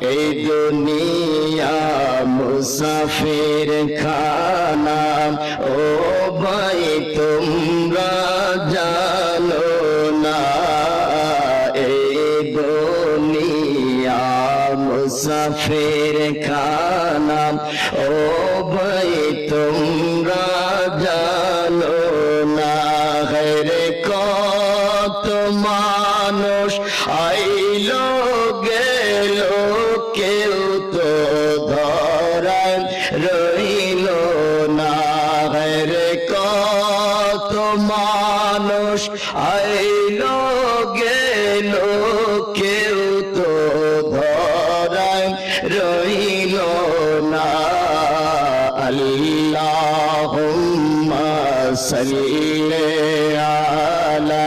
এই দুনিয়া মুসাফির খানা ও ভাই তোমরা জানো না এই দুনিয়া মুসাফির খানা ও ভাই তোমরা জানো না রে কত মানুষ আইলো গেল কেউ তো ধরায় রইল না রে কত মানুষ আইলো গেল কেউ তো ধরায় রইল না আল্লাহুম্মা সাল্লি আলা